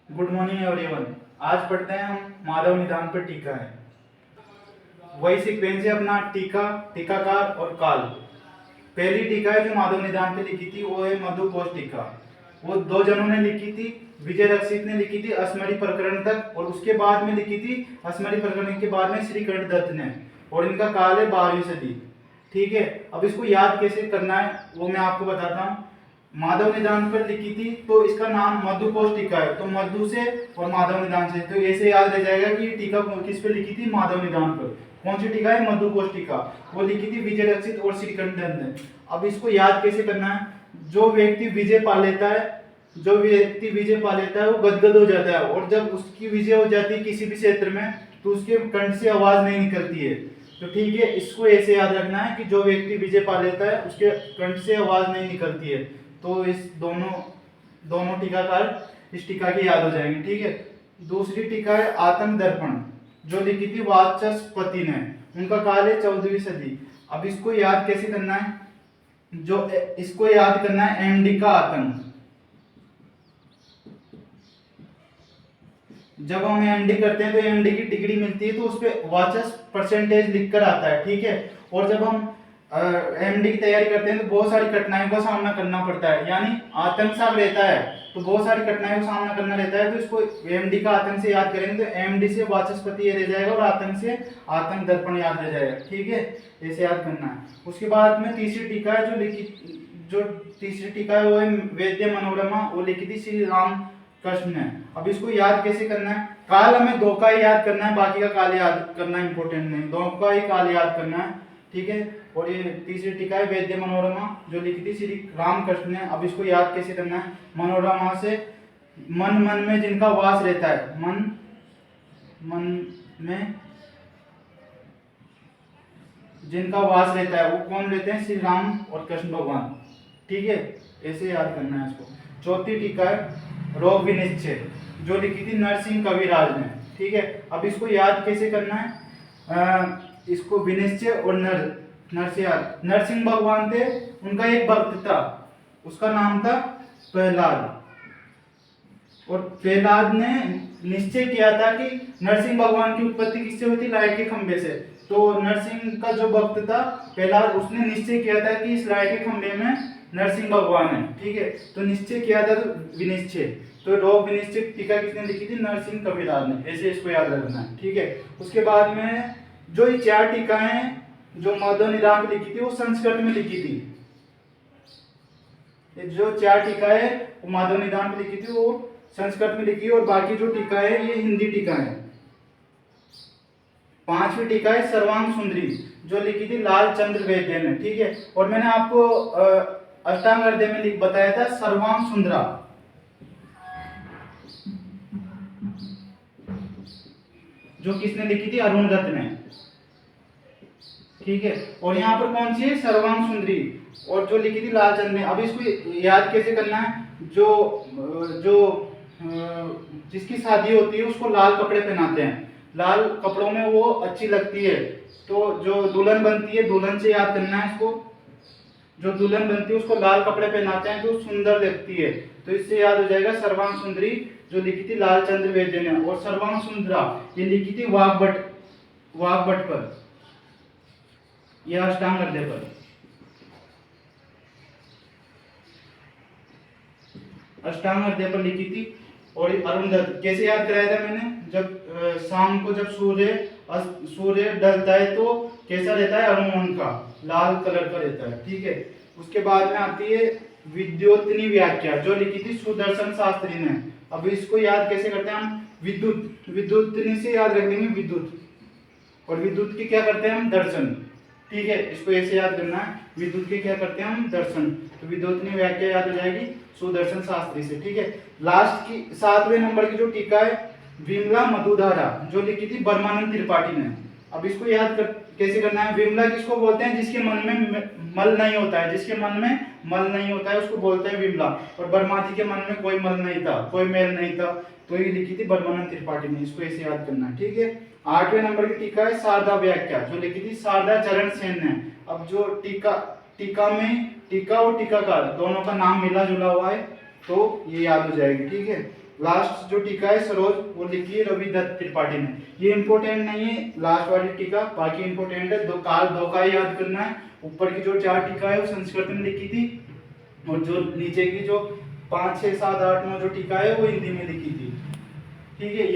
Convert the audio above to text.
Good morning everyone. आज पढ़ते हैं हम माधव निदान पर टीका है। वही सीक्वेंस है अपना टीका, टीकाकार और काल। पहली टीका है जो माधव निदान पे लिखी थी वो है मधुकोश टीका। वो दो जनों ने लिखी थी, विजय रक्षित ने लिखी थी अस्मरी प्रकरण तक, और उसके बाद में लिखी थी अस्मरी प्रकरण के बाद में श्री कर्णदत्त ने, और इनका काल है 12वीं सदी। ठीक है, अब इसको याद कैसे करना है वो मैं आपको बताता हूँ। माधव निदान पर लिखी थी तो इसका नाम मधुकोश टीका है, तो मधु से और माधव निदान से, तो ऐसे याद रह जाएगा कि ये टीका किस पे लिखी थी, माधव निदान पर। कौन सी टीका है, मधुकोश टीका। वो लिखी थी विजय रक्षित और श्रीकंठन ने। अब इसको याद कैसे करना है, जो व्यक्ति विजय पा लेता है, जो व्यक्ति विजय पा लेता है वो गदगद हो जाता है, और जब उसकी विजय हो जाती है किसी भी क्षेत्र में तो उसके कंठ से आवाज नहीं निकलती है। तो ठीक है, इसको ऐसे याद रखना है कि जो व्यक्ति विजय पा लेता है उसके कंठ से आवाज नहीं निकलती है। तो इस दोनों टीकाकार इस टीका की याद हो जाएंगे। ठीक है, दूसरी टीका है आत्म दर्पण, जो लिखी थी वाचस्पति ने। उनका काल है 14वीं सदी। अब इसको याद कैसे करना है, जो इसको याद करना है एमडी का आतंक। जब हम एमडी करते हैं तो एमडी की डिग्री मिलती है, तो उस पर वाचस परसेंटेज लिखकर आता है। ठीक है, और जब हम एमडी की तैयारी करते हैं तो बहुत सारी कठिनाइयों का सामना करना पड़ता है, यानी आतंक सा रहता है, तो बहुत सारी कठिनाइयों का सामना करना रहता है। तो इसको एमडी का आतंक से याद करेंगे तो एमडी से वाचस्पति ये रह जाएगा और आतंक से आतंक दर्पण याद रह जाएगा। ठीक है, ऐसे याद करना है। उसके बाद में तीसरी टीका है जो तीसरी टीका है वो है वेद्य मनोरमा, वो लिखी थी श्री राम कृष्ण ने। अब इसको याद कैसे करना है, काल हमें दो का ही याद करना है, बाकी का काल याद करना इंपॉर्टेंट नहीं, दो का ही काल याद करना है। ठीक है, और ये तीसरी टीका है वेद्य मनोरमा, जो लिखी थी श्री रामकृष्ण ने। अब इसको याद कैसे करना है, मनोरमा से मन मन में जिनका वास रहता है, मन मन में जिनका वास रहता है वो कौन रहते हैं, श्री राम और कृष्ण भगवान। ठीक है, ऐसे याद करना है इसको। चौथी टीका है रोग विनिश्चय, जो लिखी थी नरसिंह कविराज ने। ठीक है, अब इसको याद कैसे करना है, इसको विनिश्चय और नरसिंह भगवान थे, उनका एक भक्त था, उसका नाम था प्रहलाद, और प्रहलाद ने निश्चय किया था कि नरसिंह भगवान की उत्पत्ति किससे हुई थी, लाइट के खंभे से। तो नरसिंह का जो भक्त था प्रहलाद, उसने निश्चय किया था कि इस लाइट के खंभे में नरसिंह भगवान है। ठीक है, तो निश्चय किया था तो विनिश्चय, तो रोग विनिश्चय टीका किसने लिखी थी, नरसिंह कविराज ने। ऐसे इसको याद रखना है। ठीक है, उसके बाद में जो ये चार टीकाएं जो माधव निदान पे लिखी थी वो संस्कृत में लिखी थी। जो चार टीका है वो माधव निदान पे लिखी थी वो संस्कृत में लिखी, और बाकी जो टीका है ये हिंदी टीका है। पांचवी टीका है सर्वांग सुंदरी, जो लिखी थी लाल चंद्र वैद्य ने। ठीक है, और मैंने आपको अष्टांग हृदय में बताया था सर्वांग सुंदरा, जो किसने लिखी थी, अरुण दत्त ने। ठीक है, और यहाँ पर कौन सी है, सर्वांग सुंदरी, और जो लिखी थी लालचंद ने। अब इसको याद कैसे करना है, जो जिसकी शादी होती है उसको लाल कपड़े पहनाते हैं, लाल कपड़ों में वो अच्छी लगती है, तो जो दुल्हन बनती है दुल्हन से याद करना है इसको। जो दुल्हन बनती है उसको लाल कपड़े पहनाते हैं तो सुंदर लगती है, तो इससे याद हो जाएगा सर्वांग सुंदरी, जो लिखी थी लालचंद्र वैद्य ने। और सर्वांग सुंदरा ये लिखी थी वाग्भट पर, यह अष्टांग हृदय पर। अष्टांग हृदय पर लिखी थी। और अरुण दत्त कैसे याद कराया था मैंने, जब शाम को जब सूर्य ढलता है तो कैसा रहता है, अरुण का लाल कलर का रहता है। ठीक है, उसके बाद में आती है विद्योतनी व्याख्या, जो लिखी थी सुदर्शन शास्त्री ने। अब इसको याद कैसे करते हैं हम, विद्युतनी से याद रखेंगे विद्युत, और विद्युत की क्या करते हैं हम, दर्शन। ठीक है, इसको ऐसे याद करना है, विद्युत के क्या करते हैं हम, दर्शन, तो विद्युतनी व्याख्या याद हो जाएगी सुदर्शन शास्त्री से। ठीक है, लास्ट की 7वें नंबर की जो टीका है विमला मधुधारा, जो लिखी थी ब्रह्मानंद त्रिपाठी ने। अब इसको कैसे करना है, विमला किसको बोलते हैं, जिसके मन में मल नहीं होता है, जिसके मन में मल नहीं होता है उसको बोलते हैं विमला, और ब्रह्मा जी के मन में कोई मल नहीं था, कोई मेल नहीं था, तो ये लिखी थी ब्रह्मानंद त्रिपाठी ने। इसको ऐसे याद करना है। ठीक है, 8वें नंबर की टीका है शारदा व्याख्या, जो लिखी थी शारदा चरण सेन ने। अब जो टीका में टीका और टीकाकार दोनों का नाम मिला जुला हुआ है, तो ये याद हो जाएगी। ठीक है, लास्ट जो टीका है सरोज, वो लिखी है रवि दत्त त्रिपाठी ने। ये इंपॉर्टेंट नहीं है लास्ट वाली टीका, बाकी इंपॉर्टेंट है। दो काल दो का याद करना है। ऊपर की जो 4 टीका है वो संस्कृत में लिखी थी, और जो नीचे की जो 5 6 7 8 9 जो टीका है वो हिंदी में लिखी थी। ठीक है।